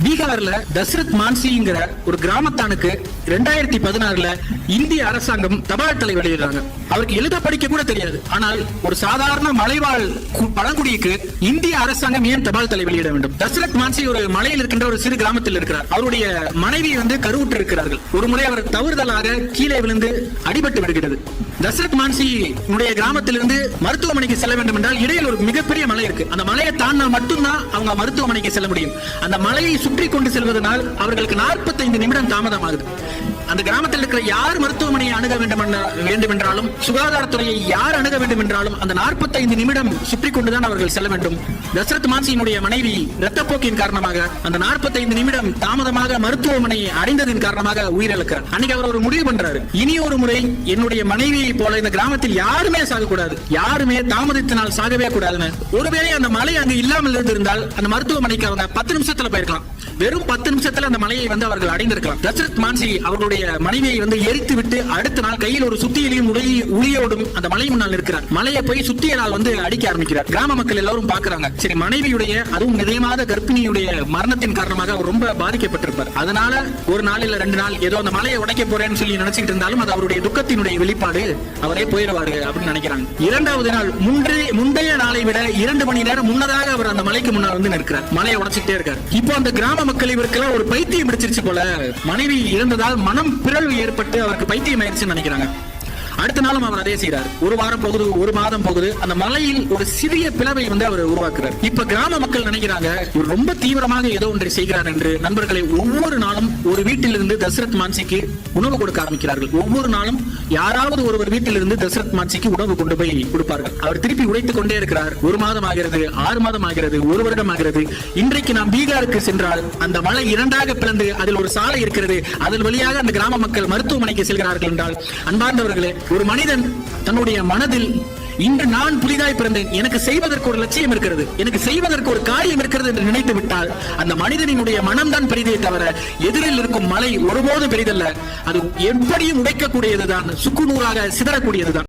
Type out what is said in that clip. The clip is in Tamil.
பீகார்ல தசரத் மான்சிங்கிற ஒரு கிராமத்தானுக்கு 2016 இந்திய அரசாங்கம் தபால் தலை வெளியிடுறாங்க. அவருக்கு எழுத படிக்க கூட தெரியாது. ஆனால் ஒரு சாதாரண மலைவாழ் பழங்குடிக்கு இந்திய அரசாங்கம் ஏன் தபால் தலை வெளியிட வேண்டும்? தசரத் மான்சி ஒரு மலையில் இருக்கின்ற ஒரு சிறு கிராமத்தில் இருக்கிறார். அவருடைய மனைவி கருவுற்று இருக்கிறார்கள். ஒரு முறை அவர் தவறுதலாக கீழே விழுந்து அடிபட்டு விடுகிறது. தசரத் மான்சி கிராமத்திலிருந்து மருத்துவமனைக்கு செல்ல வேண்டும் என்றால் இடையில் ஒரு மிகப்பெரிய மலை இருக்கு. அந்த மலையை தாண்டினா மட்டும்தான் அவங்க மருத்துவமனைக்கு செல்ல முடியும். அந்த மலையை சுற்றி கொண்டு செல்வதனால் அவர்களுக்கு 45 நிமிடம் தாமதமாகுது. அந்த கிராமத்தில் இருக்கிற யார் மருத்துவமனையை அணுக வேண்டும் என்றாலும், சுகாதாரத்துறையை யார் அணுக வேண்டும் என்றாலும் அந்த 45 நிமிடம் சுற்றி கொண்டுதான் அவர்கள் செல்ல வேண்டும். தசரத் மான்சியினுடைய மனைவி இரத்தப்போக்கின் காரணமாக அந்த 45 நிமிடம் தாமதமாக மருத்துவமனையை அடைந்ததின் காரணமாக உயிரிழக்கிறார். அன்னைக்கு அவர் ஒரு முடிவு பண்றாரு, இனி ஒரு முறை என்னுடைய மனைவியை போல இந்த கிராமத்தில் யாருமே சாகக்கூடாது, யாருமே தாமதத்தினால் சாகவே கூடாதுன்னு. ஒருவேளை அந்த மலை அங்கு இல்லாமல் இருந்திருந்தால் அந்த மருத்துவமனைக்கு அவங்க 10 நிமிஷத்துல போயிருக்கலாம். வெறும் 10 நிமிஷத்துல அந்த மலையை அவர்கள் அடைந்திருக்கலாம். தசரத் மான்சி அவர்களுடைய மனைவியை எரித்து விட்டு அடுத்த நாள் கையில் ஒரு சுத்தியலையும் உளியோடும் அந்த மலை முன்னால் இருக்கிறார். மலையை போய் சுத்தியலால் அடிக்க ஆரம்பிக்கிறார். கிராம மக்கள் எல்லாரும் பாக்குறாங்க. சரி, மனைவியுடைய அதுவும் நிதயமாத கர்ப்பிணியுடைய மரணத்தின் காரணமாக அவர் ரொம்ப பாதிக்கப்பட்டிருப்பார். அதனால ஒரு நாள் இல்ல 2 நாள் ஏதோ அந்த மலையை உடைக்க போறேன்னு சொல்லி நினைச்சிட்டு இருந்தாலும் அது அவருடைய துக்கத்தினுடைய வெளிப்பாடு. அவரே போயிடுவாரு அப்படின்னு நினைக்கிறாங்க. 2வது நாள் முந்தைய நாளை விட 2 மணி நேரம் முன்னதாக அவர் அந்த மலைக்கு முன்னால் நிற்கிறார். மலையை உடைச்சிட்டே இருக்கார். இப்போ அந்த கிராம மக்கள் இவருக்கெல்லாம் ஒரு பைத்தியம் பிடிச்சிருச்சு போல. மனைவி இறந்ததால் மனம் பிறழ்வு ஏற்பட்டு அவருக்கு பைத்தியம் ஆயிடுச்சுன்னு நினைக்கிறாங்க. அடுத்த நாளும் அவர் அதே செய்யறார். ஒரு வாரம் போகுது, ஒரு மாதம் போகுது. அந்த மலையில் ஒரு சிறிய பிளவை அவர் உருவாக்குறார். இப்ப கிராம மக்கள் நினைக்கிறாங்க இவர் ரொம்ப தீவிரமாக ஏதோ ஒன்றை செய்கிறார் என்று. நண்பர்களை, ஒவ்வொரு நாளும் ஒரு வீட்டிலிருந்து தசரத் மான்சிக்கு உணவு கொடுக்க ஆரம்பிக்கிறார்கள். ஒவ்வொரு நாளும் யாராவது ஒருவர் வீட்டிலிருந்து தசரத் மான்சிக்கு உணவு கொண்டு போய் கொடுப்பார்கள். அவர் திருப்பி உழைத்துக் கொண்டே இருக்கிறார். 1 மாதம் ஆகிறது, 6 மாதம் ஆகிறது, 1 வருடம் ஆகிறது. இன்றைக்கு நாம் பீகாருக்கு சென்றால் அந்த மலை 2ஆக பிளந்து அதில் ஒரு சாலை இருக்கிறது. அதன் வழியாக அந்த கிராம மக்கள் மருத்துவமனைக்கு செல்கிறார்கள் என்றால், அன்பார்ந்தவர்களே, ஒரு மனிதன் தன்னுடைய மனதில் இன்று நான் புதிதாய் பிறந்தேன், எனக்கு செய்வதற்கு ஒரு லட்சியம் இருக்கிறது, எனக்கு செய்வதற்கு ஒரு காரியம் இருக்கிறது என்று நினைத்து விட்டால் அந்த மனிதனினுடைய மனம்தான் பெரிதே தவிர எதிரில் இருக்கும் மலை ஒருபோதும் பெரிதல்ல. அது எப்படியும் உடைக்கக்கூடியதுதான், சுக்குநூறாக சிதறக்கூடியதுதான்.